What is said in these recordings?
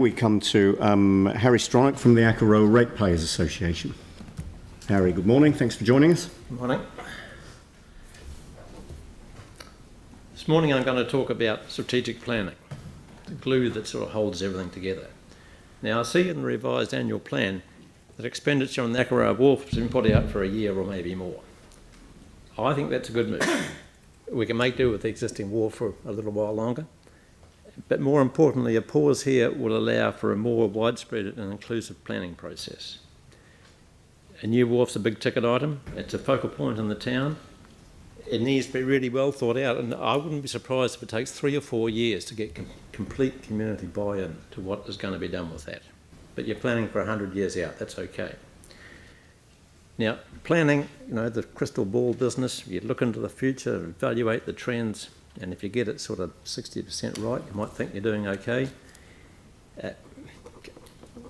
We come to Harry Stronach from the Akaroa Ratepayers Association. Harry, good morning. Thanks for joining us. Good morning. This morning I'm going to talk about strategic planning, the glue that sort of holds everything together. Now I see in the revised annual plan that expenditure on the Akaroa Wharf has been put out for a year or maybe more. I think that's a good move. We can make do with the existing wharf for a little while longer. But more importantly, a pause here will allow for a more widespread and inclusive planning process. A new wharf's a big ticket item. It's a focal point in the town. It needs to be really well thought out, and I wouldn't be surprised if it takes 3 or 4 years to get complete community buy-in to what is going to be done with that. But you're planning for 100 years out, that's okay. Now, planning, the crystal ball business, you look into the future, evaluate the trends, and if you get it sort of 60% right, you might think you're doing okay.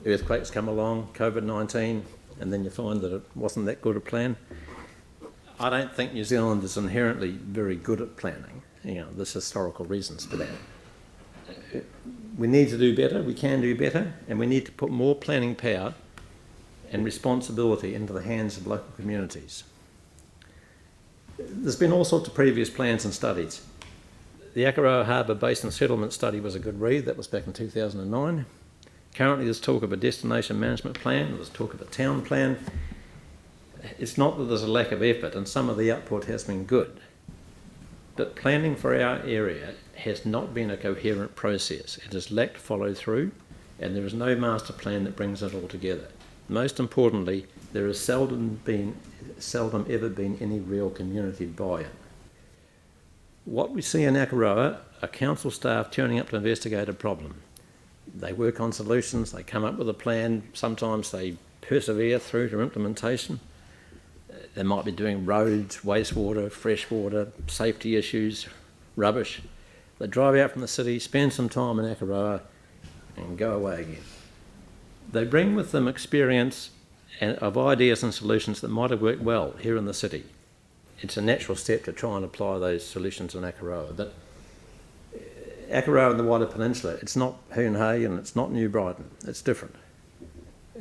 Earthquakes come along, COVID-19, and then you find that it wasn't that good a plan. I don't think New Zealand is inherently very good at planning. There's historical reasons for that. We need to do better, we can do better, and we need to put more planning power and responsibility into the hands of local communities. There's been all sorts of previous plans and studies. The Akaroa Harbour Basin Settlement Study was a good read. That was back in 2009. Currently there's talk of a destination management plan, there's talk of a town plan. It's not that there's a lack of effort, and some of the output has been good. But planning for our area has not been a coherent process. It has lacked follow through, and there is no master plan that brings it all together. Most importantly, there has seldom ever been any real community buy-in. What we see in Akaroa are council staff turning up to investigate a problem. They work on solutions, they come up with a plan, sometimes they persevere through to implementation. They might be doing roads, wastewater, freshwater, safety issues, rubbish. They drive out from the city, spend some time in Akaroa and go away again. They bring with them experience of ideas and solutions that might have worked well here in the city. It's a natural step to try and apply those solutions in Akaroa. But Akaroa and the wider peninsula, it's not Herne Hay and it's not New Brighton, it's different.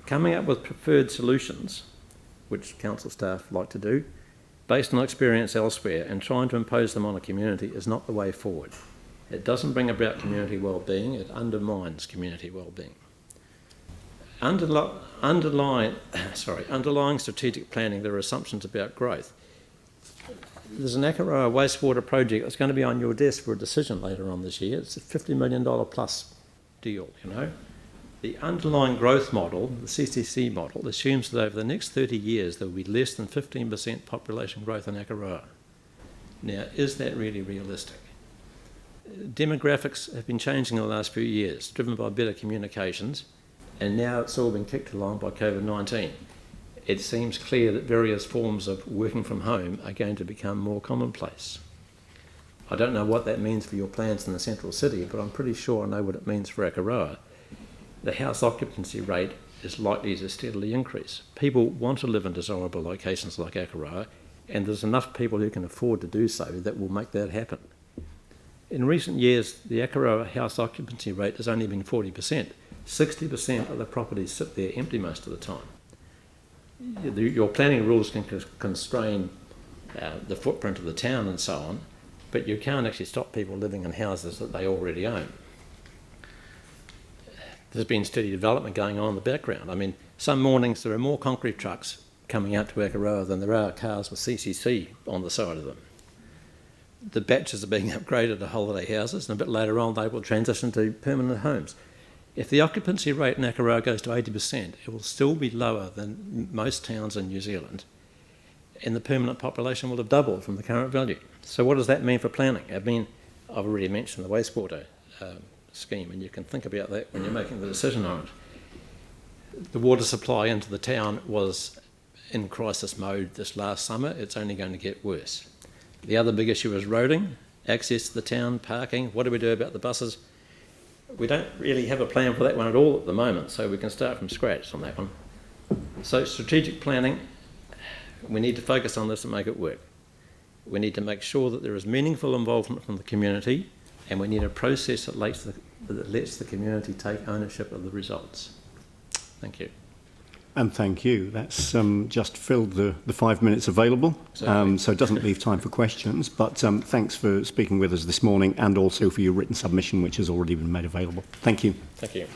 Coming up with preferred solutions, which council staff like to do, based on experience elsewhere and trying to impose them on a community is not the way forward. It doesn't bring about community well-being, it undermines community well-being. Underlying strategic planning, there are assumptions about growth. There's an Akaroa wastewater project that's going to be on your desk for a decision later on this year. It's a $50 million plus deal, The underlying growth model, the CCC model, assumes that over the next 30 years there will be less than 15% population growth in Akaroa. Now, is that really realistic? Demographics have been changing in the last few years, driven by better communications, and now it's all been kicked along by COVID-19. It seems clear that various forms of working from home are going to become more commonplace. I don't know what that means for your plans in the central city, but I'm pretty sure I know what it means for Akaroa. The house occupancy rate is likely to steadily increase. People want to live in desirable locations like Akaroa, and there's enough people who can afford to do so that will make that happen. In recent years, the Akaroa house occupancy rate has only been 40%. 60% of the properties sit there empty most of the time. Your planning rules can constrain the footprint of the town and so on, but you can't actually stop people living in houses that they already own. There's been steady development going on in the background. Some mornings there are more concrete trucks coming out to Akaroa than there are cars with CCC on the side of them. The batches are being upgraded to holiday houses, and a bit later on they will transition to permanent homes. If the occupancy rate in Akaroa goes to 80%, it will still be lower than most towns in New Zealand, and the permanent population will have doubled from the current value. So what does that mean for planning? I've already mentioned the wastewater scheme, and you can think about that when you're making the decision on it. The water supply into the town was in crisis mode this last summer. It's only going to get worse. The other big issue is roading, access to the town, parking. What do we do about the buses? We don't really have a plan for that one at all at the moment, so we can start from scratch on that one. So strategic planning, we need to focus on this and make it work. We need to make sure that there is meaningful involvement from the community, and we need a process that that lets the community take ownership of the results. Thank you. And thank you. That's just filled the 5 minutes available, so it doesn't leave time for questions. But thanks for speaking with us this morning, and also for your written submission, which has already been made available. Thank you. Thank you.